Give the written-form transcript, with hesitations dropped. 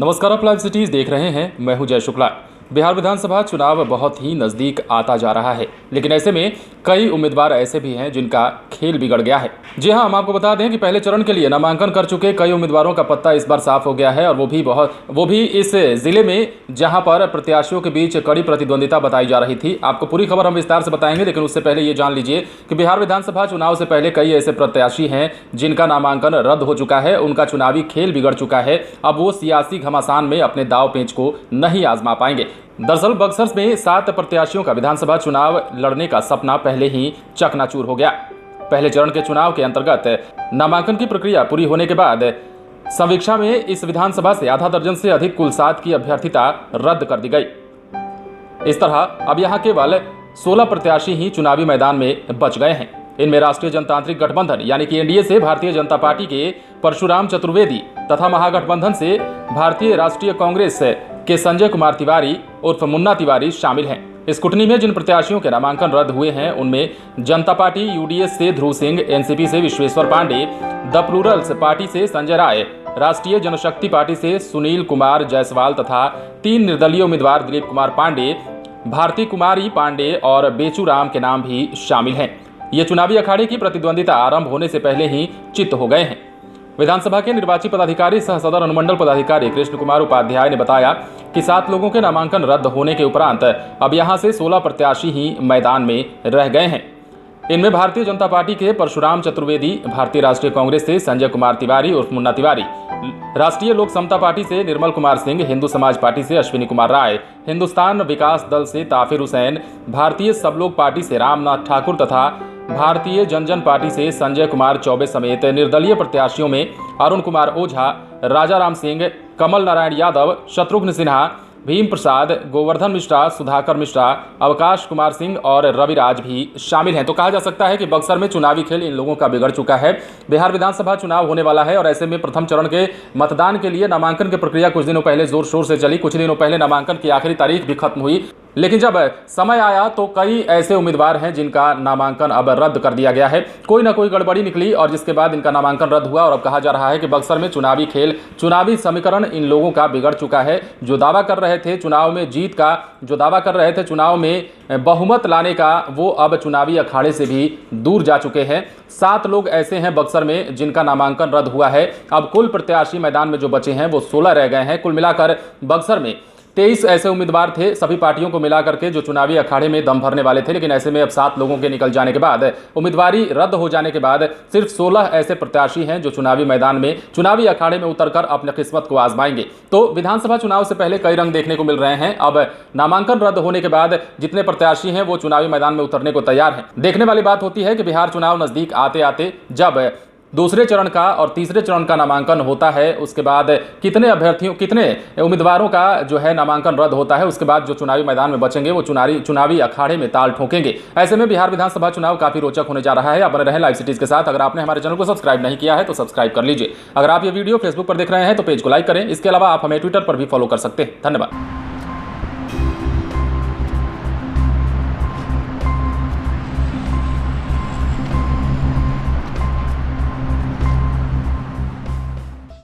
नमस्कार, आप live cities देख रहे हैं। मैं हूं जय शुक्ला। बिहार विधानसभा चुनाव बहुत ही नज़दीक आता जा रहा है, लेकिन ऐसे में कई उम्मीदवार ऐसे भी हैं जिनका खेल बिगड़ गया है। जी हां, हम आपको बता दें कि पहले चरण के लिए नामांकन कर चुके कई उम्मीदवारों का पत्ता इस बार साफ हो गया है, और वो भी इस जिले में जहां पर प्रत्याशियों के बीच कड़ी प्रतिद्वंदिता बताई जा रही थी। आपको पूरी खबर हम विस्तार से बताएंगे, लेकिन उससे पहले ये जान लीजिए कि बिहार विधानसभा चुनाव से पहले कई ऐसे प्रत्याशी हैं जिनका नामांकन रद्द हो चुका है, उनका चुनावी खेल बिगड़ चुका है। अब वो सियासी घमासान में अपने दाव पेंच को नहीं आजमा पाएंगे। दरअसल बक्सर में 7 प्रत्याशियों का विधानसभा चुनाव लड़ने का सपना पहले ही चकनाचूर हो गया। पहले चरण के चुनाव के अंतर्गत नामांकन की प्रक्रिया पूरी होने के बाद समीक्षा में इस विधानसभा से आधा दर्जन से अधिक कुल 7 की अभ्यर्थिता रद्द कर दी गई। इस तरह अब यहां केवल 16 प्रत्याशी ही चुनावी मैदान में बच गए हैं। इनमें राष्ट्रीय जनतांत्रिक गठबंधन यानी कि एनडीए से भारतीय जनता पार्टी के परशुराम चतुर्वेदी तथा महागठबंधन से भारतीय राष्ट्रीय कांग्रेस के संजय कुमार तिवारी उर्फ मुन्ना तिवारी शामिल हैं। स्क्रूटनी में जिन प्रत्याशियों के नामांकन रद्द हुए हैं उनमें जनता पार्टी यूडीएस से ध्रुव सिंह, एनसीपी से Vishweshwar Pandey, the Plurals party से संजय राय, राष्ट्रीय जनशक्ति पार्टी से सुनील कुमार जायसवाल तथा 3 निर्दलीय उम्मीदवार दिलीप कुमार पांडे, भारती कुमारी पांडे और बेचू राम के नाम भी शामिल हैं। ये चुनावी अखाड़े की प्रतिद्वंदिता आरंभ होने से पहले ही चित्त हो गए हैं। विधानसभा के निर्वाची पदाधिकारी सह सदर अनुमंडल पदाधिकारी कृष्ण कुमार उपाध्याय ने बताया कि 7 लोगों के नामांकन रद्द होने के उपरांत अब यहां से 16 प्रत्याशी ही मैदान में रह गए हैं। इनमें भारतीय जनता पार्टी के परशुराम चतुर्वेदी, भारतीय राष्ट्रीय कांग्रेस से संजय कुमार तिवारी उर्फ मुन्ना तिवारी, राष्ट्रीय लोक समता पार्टी से निर्मल कुमार सिंह, हिंदू समाज पार्टी से अश्विनी कुमार राय, हिंदुस्तान विकास दल से ताफिर हुसैन, भारतीय सब लोग पार्टी से रामनाथ ठाकुर तथा भारतीय जनजन पार्टी से संजय कुमार चौबे समेत निर्दलीय प्रत्याशियों में अरुण कुमार ओझा, राजा राम सिंह, कमल नारायण यादव, शत्रुघ्न सिन्हा, भीम प्रसाद, गोवर्धन मिश्रा, सुधाकर मिश्रा, अवकाश कुमार सिंह और रविराज भी शामिल हैं। तो कहा जा सकता है कि बक्सर में चुनावी खेल इन लोगों का बिगड़ चुका है। बिहार विधानसभा चुनाव होने वाला है और ऐसे में प्रथम चरण के मतदान के लिए नामांकन की प्रक्रिया कुछ दिनों पहले जोर शोर से चली। कुछ दिनों पहले नामांकन की आखिरी तारीख भी खत्म हुई, लेकिन जब समय आया तो कई ऐसे उम्मीदवार हैं जिनका नामांकन अब रद्द कर दिया गया है। कोई ना कोई गड़बड़ी निकली और जिसके बाद इनका नामांकन रद्द हुआ, और अब कहा जा रहा है कि बक्सर में चुनावी खेल, चुनावी समीकरण इन लोगों का बिगड़ चुका है। जो दावा कर रहे थे चुनाव में जीत का, जो दावा कर रहे थे चुनाव में बहुमत लाने का, वो अब चुनावी अखाड़े से भी दूर जा चुके हैं। 7 लोग ऐसे हैं बक्सर में जिनका नामांकन रद्द हुआ है। अब कुल प्रत्याशी मैदान में जो बचे हैं वो 16 रह गए हैं। कुल मिलाकर बक्सर में 23 ऐसे उम्मीदवार थे सभी पार्टियों को मिलाकर के जो चुनावी अखाड़े में दम भरने वाले थे, लेकिन ऐसे में अब 7 लोगों के निकल जाने के बाद, उम्मीदवारी रद्द हो जाने के बाद सिर्फ 16 ऐसे प्रत्याशी हैं जो चुनावी मैदान में, चुनावी अखाड़े में उतरकर अपनी किस्मत को आजमाएंगे। तो विधानसभा चुनाव से पहले कई रंग देखने को मिल रहे हैं। अब नामांकन रद्द होने के बाद जितने प्रत्याशी हैं वो चुनावी मैदान में उतरने को तैयार हैं। देखने वाली बात होती है कि बिहार चुनाव नजदीक आते आते जब दूसरे चरण का और तीसरे चरण का नामांकन होता है, उसके बाद कितने उम्मीदवारों का जो है नामांकन रद्द होता है, उसके बाद जो चुनावी मैदान में बचेंगे वो चुनावी अखाड़े में ताल ठोकेंगे। ऐसे में बिहार विधानसभा चुनाव काफी रोचक होने जा रहा है। आप बने रहें लाइव सिटीज के साथ। अगर आपने हमारे चैनल को सब्सक्राइब नहीं किया है तो सब्सक्राइब कर लीजिए। अगर आप ये वीडियो फेसबुक पर देख रहे हैं तो पेज को लाइक करें। इसके अलावा आप हमें ट्विटर पर भी फॉलो कर सकते हैं। धन्यवाद।